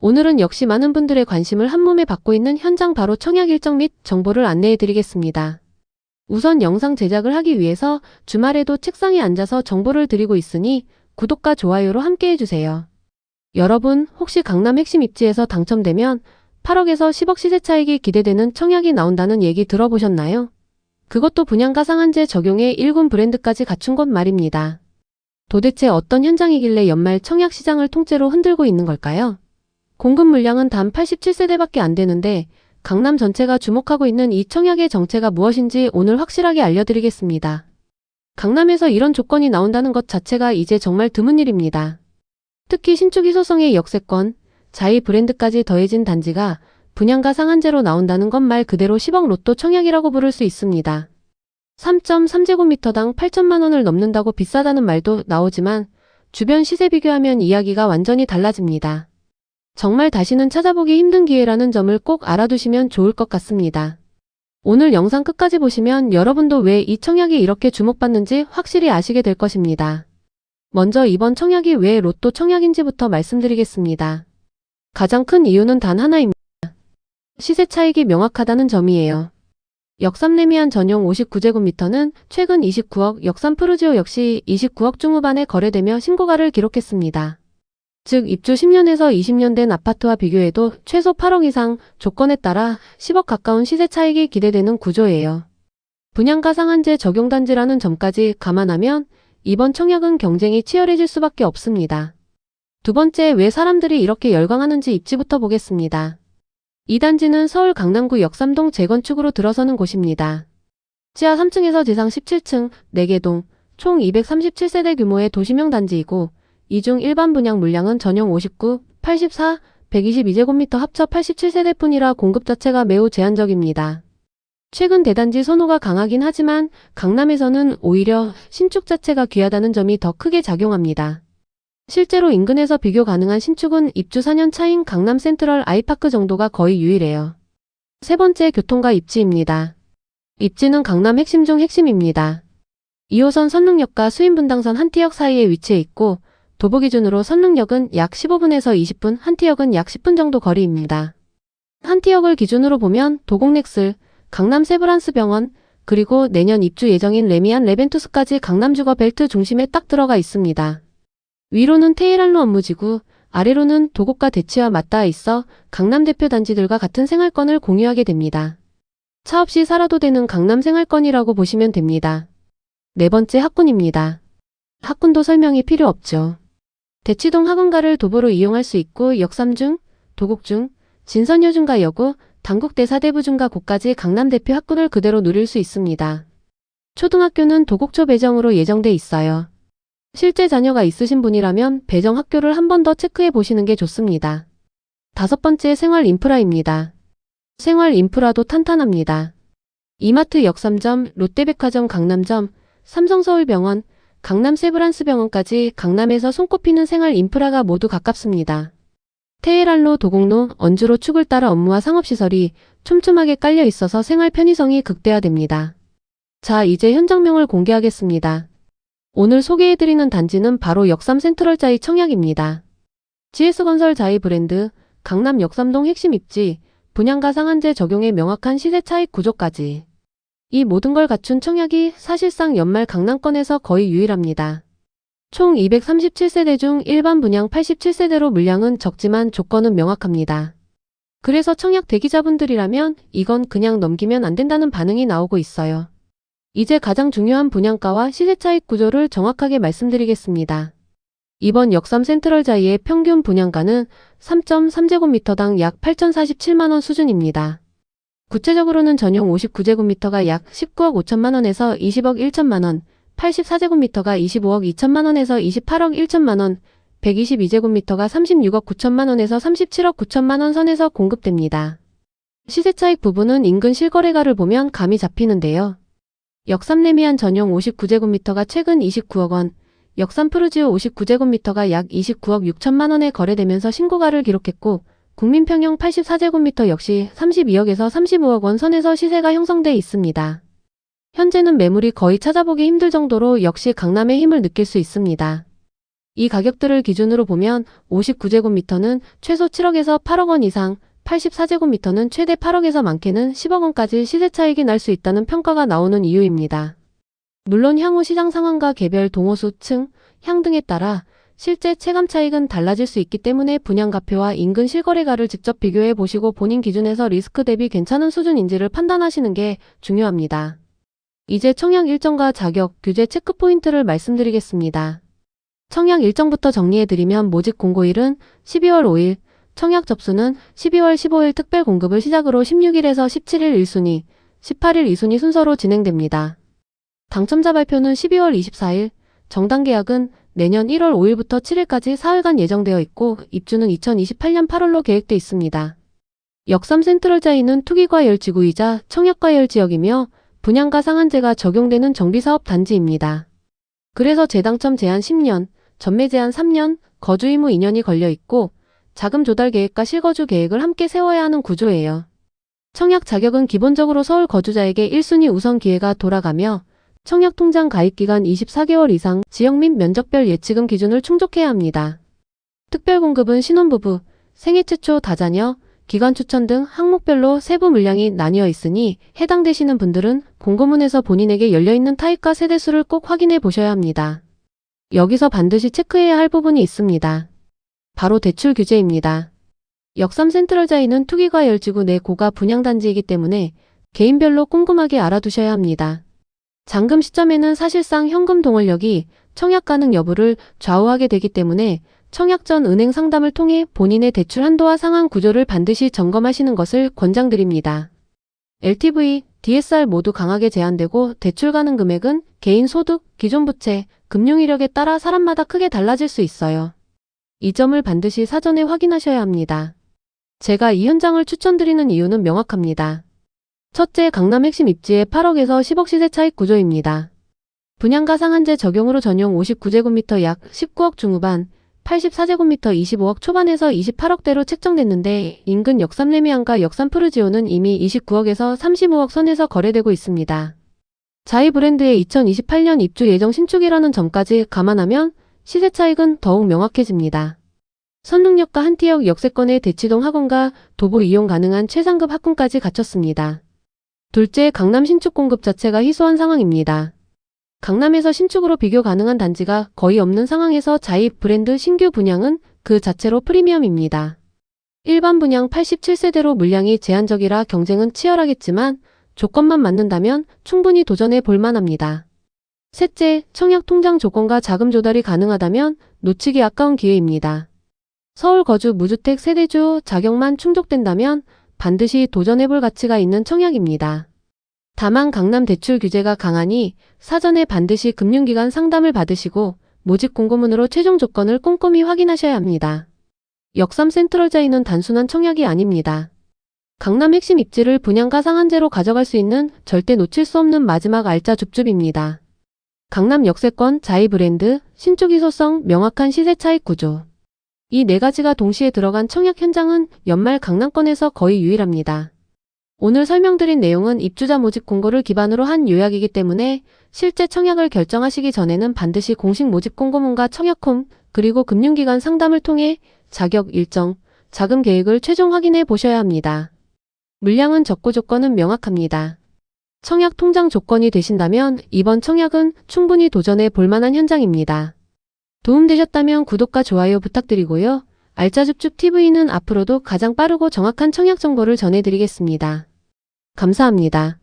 오늘은 역시 많은 분들의 관심을 한몸에 받고 있는 현장 바로 청약 일정 및 정보를 안내해 드리겠습니다. 우선 영상 제작을 하기 위해서 주말에도 책상에 앉아서 정보를 드리고 있으니 구독과 좋아요로 함께 해주세요. 여러분, 혹시 강남 핵심 입지에서 당첨되면 8억에서 10억 시세 차익이 기대되는 청약이 나온다는 얘기 들어보셨나요? 그것도 분양가 상한제 적용에 1군 브랜드까지 갖춘 것 말입니다. 도대체 어떤 현장이길래 연말 청약 시장을 통째로 흔들고 있는 걸까요? 공급 물량은 단 87세대밖에 안 되는데 강남 전체가 주목하고 있는 이 청약의 정체가 무엇인지 오늘 확실하게 알려드리겠습니다. 강남에서 이런 조건이 나온다는 것 자체가 이제 정말 드문 일입니다. 특히 신축 희소성의 역세권, 자이 브랜드까지 더해진 단지가 분양가 상한제로 나온다는 건 말 그대로 10억 로또 청약이라고 부를 수 있습니다. 3.3제곱미터당 8천만 원을 넘는다고 비싸다는 말도 나오지만 주변 시세 비교하면 이야기가 완전히 달라집니다. 정말 다시는 찾아보기 힘든 기회라는 점을 꼭 알아두시면 좋을 것 같습니다. 오늘 영상 끝까지 보시면 여러분도 왜 이 청약이 이렇게 주목받는지 확실히 아시게 될 것입니다. 먼저 이번 청약이 왜 로또 청약인지부터 말씀드리겠습니다. 가장 큰 이유는 단 하나입니다. 시세 차익이 명확하다는 점이에요. 역삼 레미안 전용 59제곱미터는 최근 29억, 역삼 푸르지오 역시 29억 중후반에 거래되며 신고가를 기록했습니다. 즉 입주 10년에서 20년 된 아파트와 비교해도 최소 8억 이상, 조건에 따라 10억 가까운 시세 차익이 기대되는 구조예요. 분양가 상한제 적용 단지라는 점까지 감안하면 이번 청약은 경쟁이 치열해질 수밖에 없습니다. 두 번째, 왜 사람들이 이렇게 열광하는지 입지부터 보겠습니다. 이 단지는 서울 강남구 역삼동 재건축으로 들어서는 곳입니다. 지하 3층에서 지상 17층, 4개 동, 총 237세대 규모의 도시명 단지이고 이 중 일반 분양 물량은 전용 59, 84, 122제곱미터 합쳐 87세대뿐이라 공급 자체가 매우 제한적입니다. 최근 대단지 선호가 강하긴 하지만 강남에서는 오히려 신축 자체가 귀하다는 점이 더 크게 작용합니다. 실제로 인근에서 비교 가능한 신축은 입주 4년 차인 강남 센트럴 아이파크 정도가 거의 유일해요. 세 번째, 교통과 입지입니다. 입지는 강남 핵심 중 핵심입니다. 2호선 선릉역과 수인분당선 한티역 사이에 위치해 있고 도보 기준으로 선릉역은 약 15분에서 20분, 한티역은 약 10분 정도 거리입니다. 한티역을 기준으로 보면 도곡넥슬, 강남 세브란스 병원, 그리고 내년 입주 예정인 레미안 레벤투스까지 강남 주거 벨트 중심에 딱 들어가 있습니다. 위로는 테헤란로 업무지구, 아래로는 도곡과 대치와 맞닿아 있어 강남 대표 단지들과 같은 생활권을 공유하게 됩니다. 차 없이 살아도 되는 강남 생활권이라고 보시면 됩니다. 네 번째, 학군입니다. 학군도 설명이 필요 없죠. 대치동 학원가를 도보로 이용할 수 있고 역삼중, 도곡중, 진선여중과 여고, 당국대사대부중과 고까지 강남 대표 학군을 그대로 누릴 수 있습니다. 초등학교는 도곡초 배정으로 예정돼 있어요. 실제 자녀가 있으신 분이라면 배정 학교를 한 번 더 체크해 보시는 게 좋습니다. 다섯 번째, 생활 인프라입니다. 생활 인프라도 탄탄합니다. 이마트 역삼점, 롯데백화점 강남점, 삼성서울병원, 강남 세브란스 병원까지 강남에서 손꼽히는 생활 인프라가 모두 가깝습니다. 테헤란로, 도곡로, 언주로 축을 따라 업무와 상업시설이 촘촘하게 깔려 있어서 생활 편의성이 극대화됩니다. 자, 이제 현장명을 공개하겠습니다. 오늘 소개해드리는 단지는 바로 역삼 센트럴 자이 청약입니다. GS건설 자이 브랜드, 강남 역삼동 핵심 입지, 분양가 상한제 적용의 명확한 시세 차익 구조까지. 이 모든 걸 갖춘 청약이 사실상 연말 강남권에서 거의 유일합니다. 총 237세대 중 일반 분양 87세대로 물량은 적지만 조건은 명확합니다. 그래서 청약 대기자분들이라면 이건 그냥 넘기면 안 된다는 반응이 나오고 있어요. 이제 가장 중요한 분양가와 시세 차익 구조를 정확하게 말씀드리겠습니다. 이번 역삼 센트럴 자이의 평균 분양가는 3.3제곱미터당 약 8,047만원 수준입니다. 구체적으로는 전용 59제곱미터가 약 19억 5천만원에서 20억 1천만원, 84제곱미터가 25억 2천만원에서 28억 1천만원, 122제곱미터가 36억 9천만원에서 37억 9천만원 선에서 공급됩니다. 시세 차익 부분은 인근 실거래가를 보면 감이 잡히는데요. 역삼 레미안 전용 59제곱미터가 최근 29억 원, 역삼 푸르지오 59제곱미터가 약 29억 6천만원에 거래되면서 신고가를 기록했고 국민평형 84제곱미터 역시 32억에서 35억 원 선에서 시세가 형성돼 있습니다. 현재는 매물이 거의 찾아보기 힘들 정도로 역시 강남의 힘을 느낄 수 있습니다. 이 가격들을 기준으로 보면 59제곱미터는 최소 7억에서 8억 원 이상, 84제곱미터는 최대 8억에서 많게는 10억 원까지 시세 차익이 날 수 있다는 평가가 나오는 이유입니다. 물론 향후 시장 상황과 개별 동호수, 층, 향 등에 따라 실제 체감 차익은 달라질 수 있기 때문에 분양가표와 인근 실거래가를 직접 비교해 보시고 본인 기준에서 리스크 대비 괜찮은 수준인지를 판단하시는 게 중요합니다. 이제 청약 일정과 자격, 규제 체크 포인트를 말씀드리겠습니다. 청약 일정부터 정리해드리면 모집 공고일은 12월 5일, 청약 접수는 12월 15일 특별 공급을 시작으로 16일에서 17일 1순위, 18일 2순위 순서로 진행됩니다. 당첨자 발표는 12월 24일, 정당 계약은 내년 1월 5일부터 7일까지 사흘간 예정되어 있고 입주는 2028년 8월로 계획돼 있습니다. 역삼 센트럴자이는 투기과열 지구이자 청약과열 지역이며 분양가 상한제가 적용되는 정비사업 단지입니다. 그래서 재당첨 제한 10년, 전매 제한 3년, 거주 의무 2년이 걸려 있고 자금 조달 계획과 실거주 계획을 함께 세워야 하는 구조예요. 청약 자격은 기본적으로 서울 거주자에게 1순위 우선 기회가 돌아가며 청약통장 가입기간 24개월 이상, 지역 및 면적별 예치금 기준을 충족해야 합니다. 특별공급은 신혼부부, 생애 최초 다자녀, 기관 추천 등 항목별로 세부 물량이 나뉘어 있으니 해당되시는 분들은 공고문에서 본인에게 열려있는 타입과 세대수를 꼭 확인해 보셔야 합니다. 여기서 반드시 체크해야 할 부분이 있습니다. 바로 대출 규제입니다. 역삼 센트럴자이는 투기과열지구 내 고가 분양단지이기 때문에 개인별로 꼼꼼하게 알아두셔야 합니다. 잔금 시점에는 사실상 현금 동원력이 청약 가능 여부를 좌우하게 되기 때문에 청약 전 은행 상담을 통해 본인의 대출 한도와 상환 구조를 반드시 점검하시는 것을 권장드립니다. LTV, DSR 모두 강하게 제한되고 대출 가능 금액은 개인 소득, 기존 부채, 금융 이력에 따라 사람마다 크게 달라질 수 있어요. 이 점을 반드시 사전에 확인하셔야 합니다. 제가 이 현장을 추천드리는 이유는 명확합니다. 첫째, 강남 핵심 입지의 8억에서 10억 시세 차익 구조입니다. 분양가 상한제 적용으로 전용 59제곱미터 약 19억 중후반, 84제곱미터 25억 초반에서 28억대로 책정됐는데 인근 역삼 레미안과 역삼 푸르지오는 이미 29억에서 35억 선에서 거래되고 있습니다. 자이 브랜드의 2028년 입주 예정 신축이라는 점까지 감안하면 시세 차익은 더욱 명확해집니다. 선릉역과 한티역 역세권의 대치동 학원과 도보 이용 가능한 최상급 학군까지 갖췄습니다. 둘째, 강남 신축 공급 자체가 희소한 상황입니다. 강남에서 신축으로 비교 가능한 단지가 거의 없는 상황에서 자이 브랜드 신규 분양은 그 자체로 프리미엄입니다. 일반 분양 87세대로 물량이 제한적이라 경쟁은 치열하겠지만 조건만 맞는다면 충분히 도전해 볼 만합니다. 셋째, 청약 통장 조건과 자금 조달이 가능하다면 놓치기 아까운 기회입니다. 서울 거주 무주택 세대주 자격만 충족된다면 반드시 도전해볼 가치가 있는 청약입니다. 다만 강남 대출 규제가 강하니 사전에 반드시 금융기관 상담을 받으시고 모집 공고문으로 최종 조건을 꼼꼼히 확인하셔야 합니다. 역삼 센트럴자이는 단순한 청약이 아닙니다. 강남 핵심 입지를 분양가 상한제로 가져갈 수 있는 절대 놓칠 수 없는 마지막 알짜 줍줍입니다. 강남 역세권, 자이 브랜드, 신축 희소성, 명확한 시세 차익 구조. 이 네 가지가 동시에 들어간 청약 현장은 연말 강남권에서 거의 유일합니다. 오늘 설명드린 내용은 입주자 모집 공고를 기반으로 한 요약이기 때문에 실제 청약을 결정하시기 전에는 반드시 공식 모집 공고문과 청약홈, 그리고 금융기관 상담을 통해 자격 일정, 자금 계획을 최종 확인해 보셔야 합니다. 물량은 적고 조건은 명확합니다. 청약 통장 조건이 되신다면 이번 청약은 충분히 도전해 볼 만한 현장입니다. 도움되셨다면 구독과 좋아요 부탁드리고요. 알짜줍줍TV는 앞으로도 가장 빠르고 정확한 청약 정보를 전해드리겠습니다. 감사합니다.